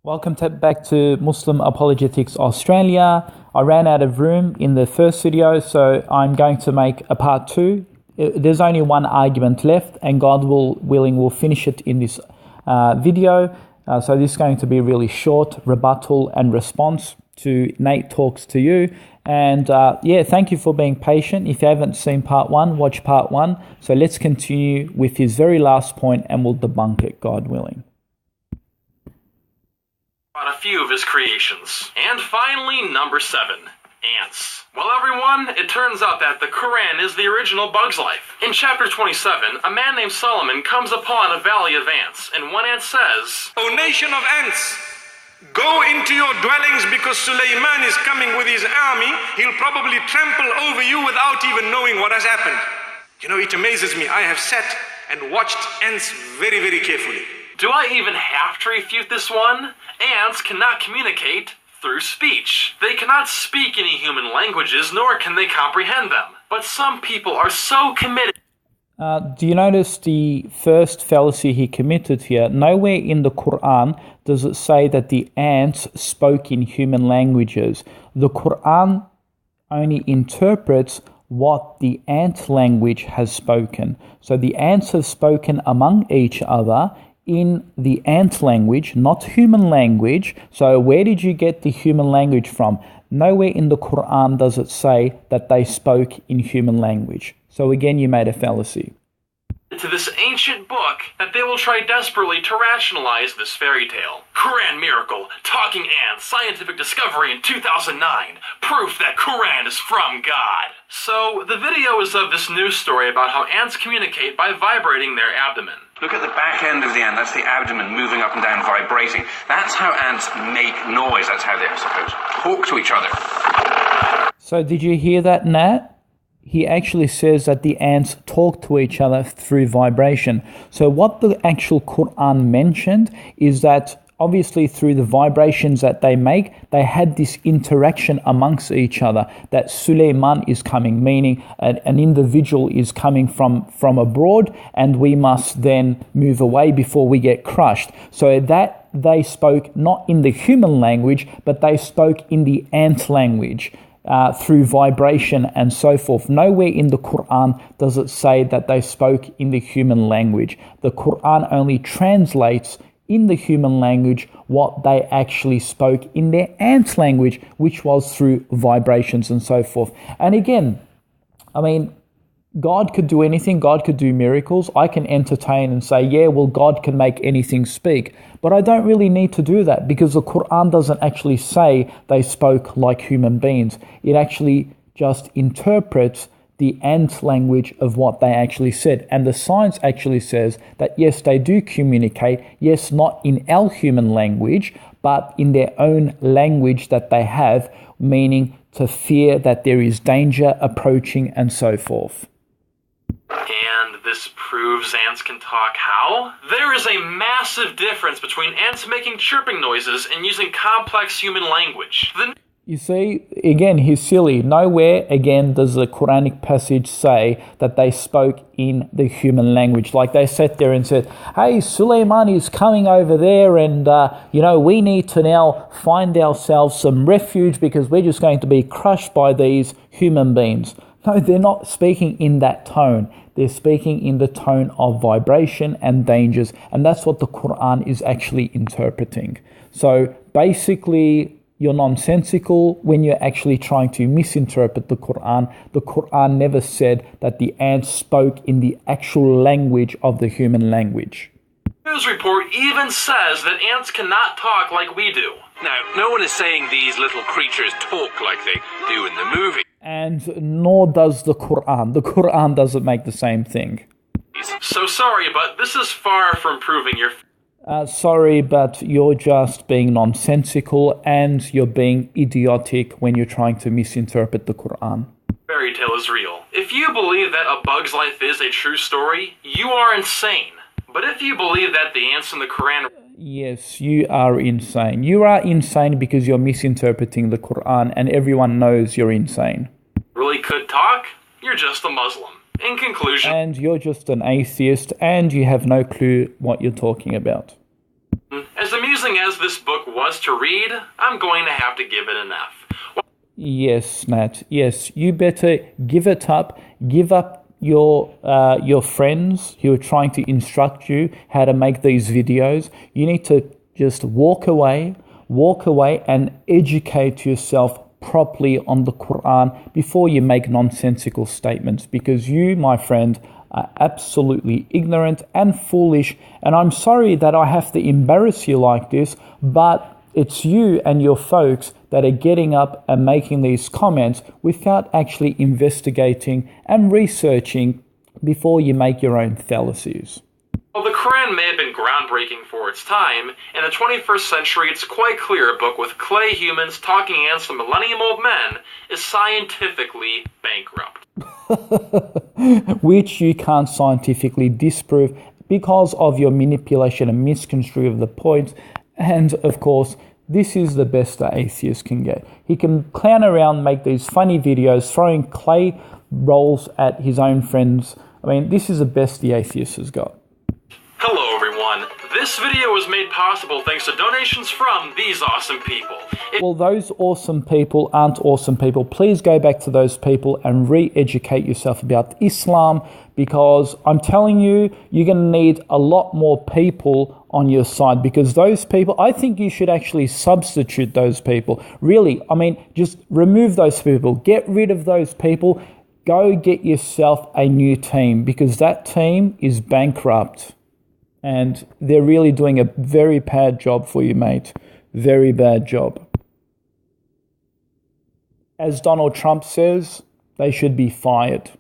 Welcome back to Muslim Apologetics Australia. I ran out of room in the first video, so I'm going to make a part two. There's only one argument left, and God willing, we'll finish it in this video. So this is going to be really short, rebuttal and response to Nate Talks to You. And thank you for being patient. If you haven't seen part one, watch part one. So let's continue with his very last point and we'll debunk it, God willing. A few of his creations. And finally, number 7, ants. Well, everyone, it turns out that the Quran is the original Bug's Life. In chapter 27, a man named Solomon comes upon a valley of ants, and one ant says, "O nation of ants, go into your dwellings because Sulaiman is coming with his army. He'll probably trample over you without even knowing what has happened." You know, it amazes me. I have sat and watched ants very, very carefully. Do I even have to refute this one? Ants cannot communicate through speech. They cannot speak any human languages, nor can they comprehend them. But some people are so committed. Do you notice the first fallacy he committed here? Nowhere in the Quran does it say that the ants spoke in human languages. The Quran only interprets what the ant language has spoken. So the ants have spoken among each other in the ant language, not human language. So where did you get the human language from? Nowhere in the Quran does it say that they spoke in human language. So again, you made a fallacy. To this ancient book that they will try desperately to rationalize this fairy tale. Quran miracle, talking ants, scientific discovery in 2009, proof that Quran is from God. So the video is of this news story about how ants communicate by vibrating their abdomen. Look at the back end of the ant, that's the abdomen moving up and down, vibrating. That's how ants make noise, that's how they're supposed to talk to each other. So did you hear that, Nat? He actually says that the ants talk to each other through vibration. So what the actual Quran mentioned is that obviously through the vibrations that they make, they had this interaction amongst each other, that Suleiman is coming, meaning an individual is coming from abroad and we must then move away before we get crushed. So that they spoke not in the human language, but they spoke in the ant language. Through vibration and so forth. Nowhere in the Quran does it say that they spoke in the human language. The Quran only translates in the human language what they actually spoke in their ant language, which was through vibrations and so forth. And again, I mean, God could do anything. God could do miracles. I can entertain and say, yeah, well, God can make anything speak. But I don't really need to do that because the Quran doesn't actually say they spoke like human beings. It actually just interprets the ant language of what they actually said. And the science actually says that, yes, they do communicate. Yes, not in our human language, but in their own language that they have, meaning to fear that there is danger approaching and so forth. And this proves ants can talk how? There is a massive difference between ants making chirping noises and using complex human language. You see, again, he's silly. Nowhere, again, does the Quranic passage say that they spoke in the human language. Like they sat there and said, hey, Suleiman is coming over there and, we need to now find ourselves some refuge because we're just going to be crushed by these human beings. No, they're not speaking in that tone. They're speaking in the tone of vibration and dangers. And that's what the Quran is actually interpreting. So basically, you're nonsensical when you're actually trying to misinterpret the Quran. The Quran never said that the ants spoke in the actual language of the human language. News report even says that ants cannot talk like we do. Now, no one is saying these little creatures talk like they do in the movie. And nor does the Quran. The Quran doesn't make the same thing. So sorry, but this is far from proving your... Sorry, but you're just being nonsensical and you're being idiotic when you're trying to misinterpret the Quran. Fairy tale is real. If you believe that A Bug's Life is a true story, you are insane. But if you believe that the ants in the Quran... Yes, you are insane. You are insane because you're misinterpreting the Quran and everyone knows you're insane. Really could talk? You're just a Muslim. In conclusion... And you're just an atheist and you have no clue what you're talking about. As the music Confusing as this book was to read, I'm going to have to give it an F. Yes, Nat. Yes, you better give it up. Give up your friends who are trying to instruct you how to make these videos. You need to just walk away and educate yourself properly on the Quran before you make nonsensical statements, because you, my friend, are absolutely ignorant and foolish. And I'm sorry that I have to embarrass you like this, but it's you and your folks that are getting up and making these comments without actually investigating and researching before you make your own fallacies. While the Quran may have been groundbreaking for its time, in the 21st century it's quite clear a book with clay humans talking against the millennium-old men is scientifically bankrupt. Which you can't scientifically disprove because of your manipulation and misconstruing of the points. And of course, this is the best that atheist can get. He can clown around, make these funny videos, throwing clay rolls at his own friends. I mean, this is the best the atheist has got. Hello everyone, this video was made possible thanks to donations from these awesome people. Well, those awesome people aren't awesome people. Please go back to those people and re-educate yourself about Islam, because I'm telling you, you're going to need a lot more people on your side, because those people, I think you should actually substitute those people. Really, I mean, just remove those people. Get rid of those people. Go get yourself a new team, because that team is bankrupt. And they're really doing a very bad job for you, mate. Very bad job. As Donald Trump says, they should be fired.